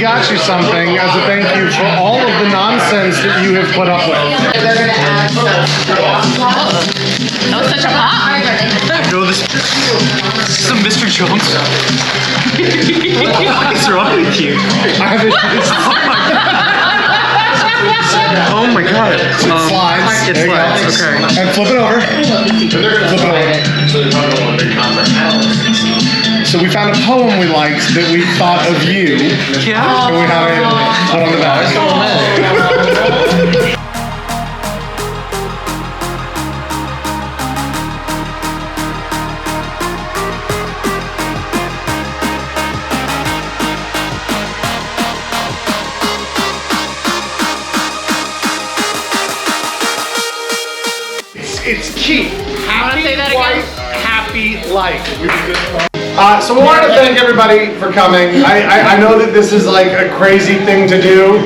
got you something as a thank you for all of the nonsense that you have put up with. That was such a pop. I know this. This is a Mr. Jones. What the fuck is wrong with you? I have issues. Oh my god. It slides. It There you slides, go. okay. And flip it over. Flip it over. So we found a poem we liked that we thought of you. Yeah. And we have it put on the back. It's key. Happy say that wife, again? happy life. So we wanted to thank everybody for coming. I know that this is like a crazy thing to do,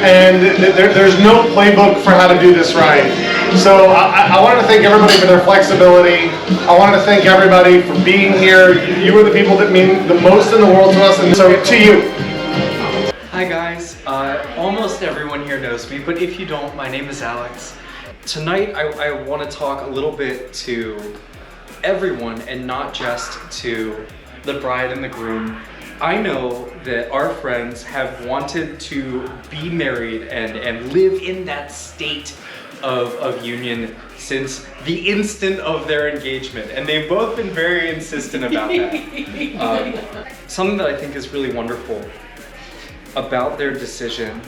and there's no playbook for how to do this right. So I wanted to thank everybody for their flexibility. I wanted to thank everybody for being here. You are the people that mean the most in the world to us, and so to you. Hi guys. Almost everyone here knows me, but if you don't, my name is Alex. Tonight I want to talk a little bit to everyone and not just to the bride and the groom. I know that our friends have wanted to be married and live in that state of union since the instant of their engagement, and they've both been very insistent about that. Something that I think is really wonderful about their decision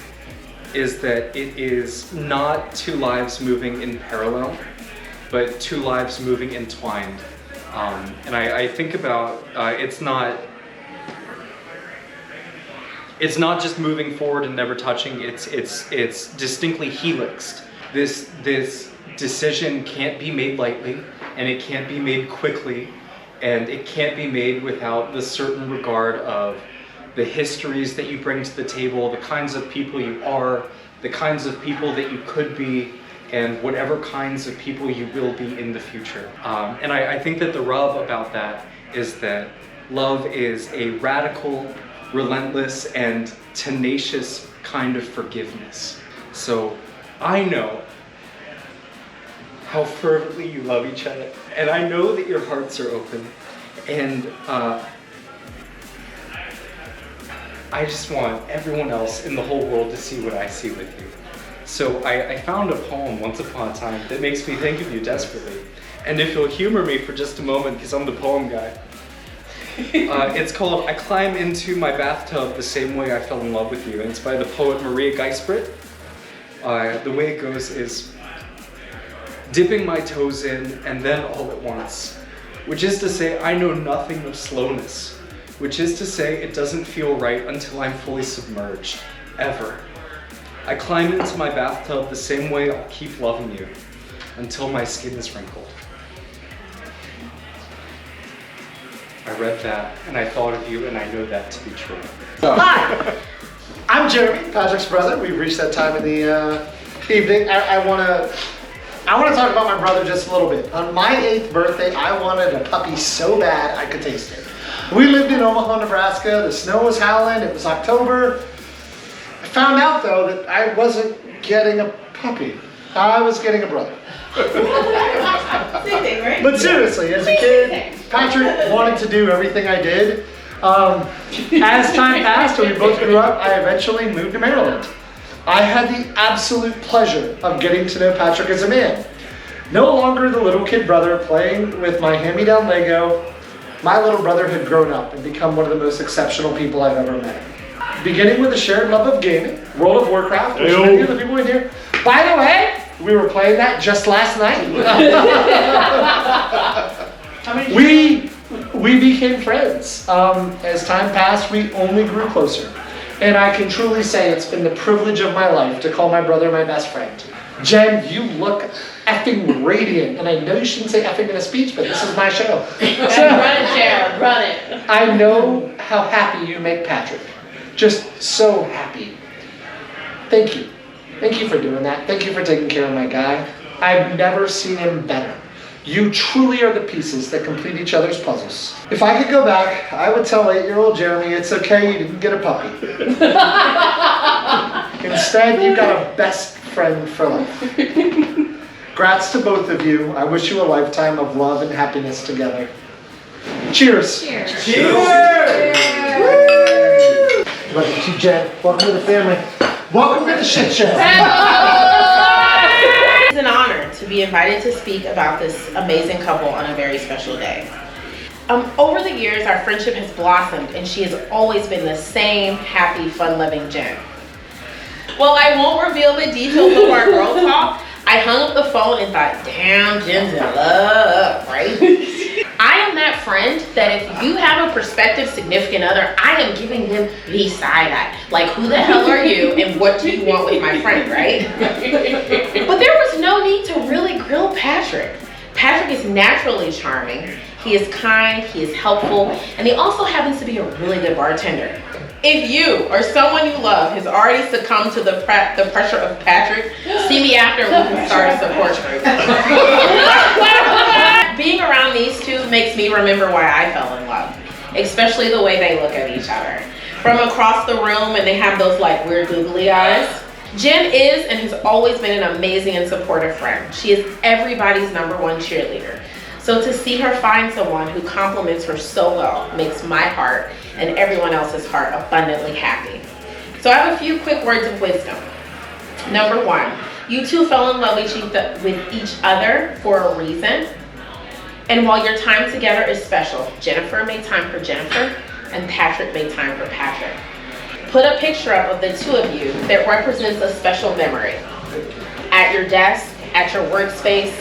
is that it is not two lives moving in parallel, but two lives moving entwined. And I think about it's not just moving forward and never touching. It's distinctly helixed. This decision can't be made lightly, and it can't be made quickly, and it can't be made without the certain regard of the histories that you bring to the table, the kinds of people you are, the kinds of people that you could be, and whatever kinds of people you will be in the future. And I think that the rub about that is that love is a radical, relentless, and tenacious kind of forgiveness. So I know how fervently you love each other, and I know that your hearts are open, and I just want everyone else in the whole world to see what I see with you. So I found a poem once upon a time that makes me think of you desperately. And if you'll humor me for just a moment, because I'm the poem guy, it's called I Climb Into My Bathtub the Same Way I Fell in Love with You, and it's by the poet Maria Geisbrit. The way it goes is, dipping my toes in and then all at once, which is to say I know nothing of slowness, which is to say it doesn't feel right until I'm fully submerged, ever. I climb into my bathtub the same way I'll keep loving you, until my skin is wrinkled. I read that, and I thought of you, and I know that to be true. Hi, I'm Jeremy, Patrick's brother. We've reached that time in the evening. I want to talk about my brother just a little bit. On my 8th birthday, I wanted a puppy so bad I could taste it. We lived in Omaha, Nebraska. The snow was howling. It was October. I found out, though, that I wasn't getting a puppy. I was getting a brother. Same thing, right? But seriously, as a kid, Patrick wanted to do everything I did. As time passed and we both grew up, I eventually moved to Maryland. I had the absolute pleasure of getting to know Patrick as a man. No longer the little kid brother playing with my hand-me-down Lego. My little brother had grown up and become one of the most exceptional people I've ever met. Beginning with a shared love of gaming, World of Warcraft, which many of the people in here. By the way, we were playing that just last night. We became friends. As time passed, we only grew closer. And I can truly say it's been the privilege of my life to call my brother my best friend. Jen, you look effing radiant. And I know you shouldn't say effing in a speech, but this is my show. Run it, Jared, run it. I know how happy you make Patrick. Just so happy. Thank you. Thank you for doing that. Thank you for taking care of my guy. I've never seen him better. You truly are the pieces that complete each other's puzzles. If I could go back, I would tell 8-year-old Jeremy, it's okay, you didn't get a puppy. Instead, you got a best friend for life. Congrats to both of you. I wish you a lifetime of love and happiness together. Cheers. Cheers. Cheers. Welcome to Jen. Welcome to the family. Welcome to the shit show. It's an honor to be invited to speak about this amazing couple on a very special day. Over the years, our friendship has blossomed, and she has always been the same happy, fun-loving Jen. Well, I won't reveal the details of our girl talk. I hung up the phone and thought, damn, Jen's in love, right? I am that friend that if you have a prospective significant other, I am giving them the side eye. Like, who the hell are you and what do you want with my friend, right? But there was no need to really grill Patrick. Patrick is naturally charming. He is kind, he is helpful, and he also happens to be a really good bartender. If you or someone you love has already succumbed to the pressure of Patrick, see me after and we can start a support group. Being around these two makes me remember why I fell in love, especially the way they look at each other. From across the room, and they have those like weird googly eyes. Jen is and has always been an amazing and supportive friend. She is everybody's #1 cheerleader. So to see her find someone who compliments her so well makes my heart and everyone else's heart abundantly happy. So I have a few quick words of wisdom. Number 1, you two fell in love with each other for a reason. And while your time together is special, Jennifer made time for Jennifer and Patrick made time for Patrick. Put a picture up of the two of you that represents a special memory. At your desk, at your workspace.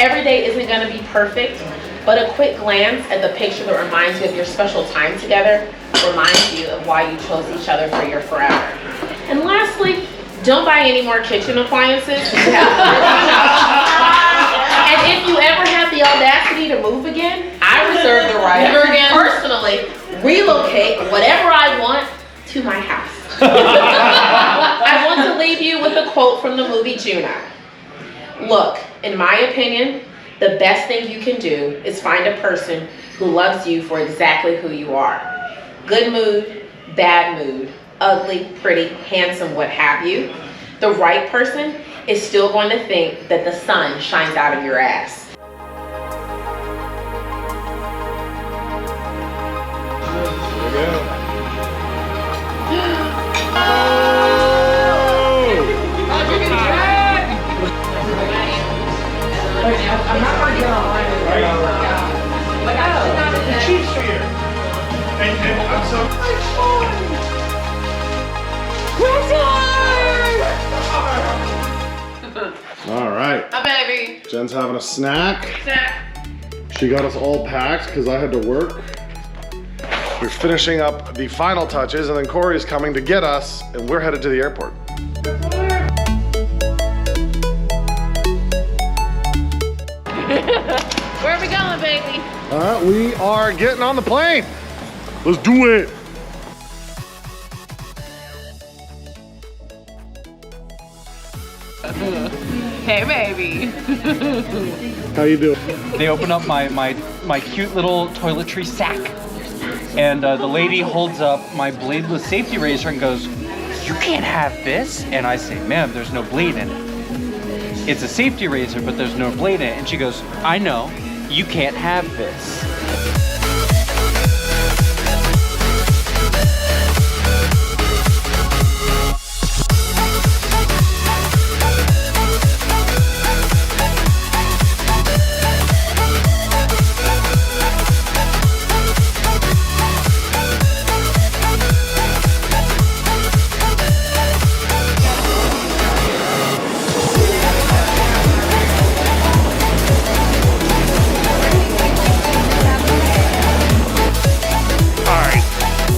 Every day isn't going to be perfect, but a quick glance at the picture that reminds you of your special time together reminds you of why you chose each other for your forever. And lastly, don't buy any more kitchen appliances. And if you ever have the audacity to move again, I reserve the right to personally relocate whatever I want to my house. I want to leave you with a quote from the movie Juno. Look, in my opinion, the best thing you can do is find a person who loves you for exactly who you are. Good mood, bad mood, ugly, pretty, handsome, what have you. The right person is still going to think that the sun shines out of your ass. I'm not going to get online and work out. Like, I should not have been. Chiefs here. And I'm so. All right. Hi, baby. Jen's having a snack. She got us all packed because I had to work. We're finishing up the final touches, and then Corey's coming to get us, and we're headed to the airport. Where are we going, baby? We are getting on the plane. Let's do it. Hey, baby. How you doing? They open up my cute little toiletry sack, and the lady holds up my bladeless safety razor and goes, "You can't have this." And I say, "Ma'am, there's no blade in it. It's a safety razor, but there's no blade in it." And she goes, "I know, you can't have this."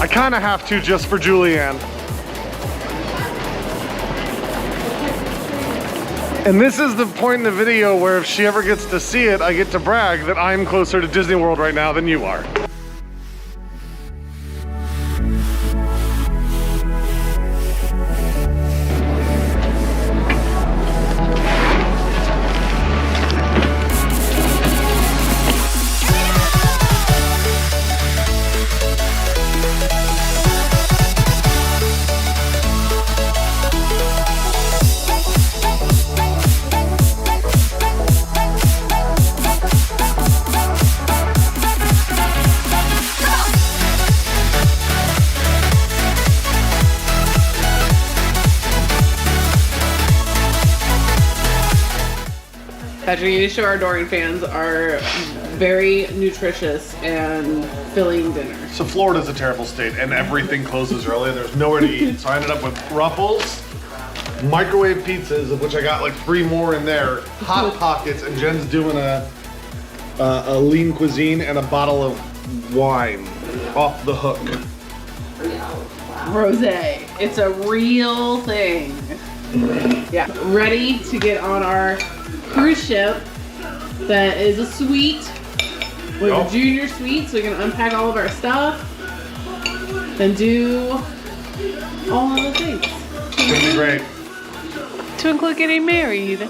I kind of have to just for Julianne. And this is the point in the video where if she ever gets to see it, I get to brag that I'm closer to Disney World right now than you are. Patrick, you show our adoring fans are very nutritious and filling dinner. So Florida's a terrible state and everything closes early. There's nowhere to eat. So I ended up with Ruffles, microwave pizzas, of which I got like 3 more in there, Hot Pockets, and Jen's doing a lean cuisine and a bottle of wine off the hook. Rosé. It's a real thing. Yeah, ready to get on our cruise ship that is a suite with a junior suite, so we can unpack all of our stuff and do all of the things. It's gonna be great. To include getting married.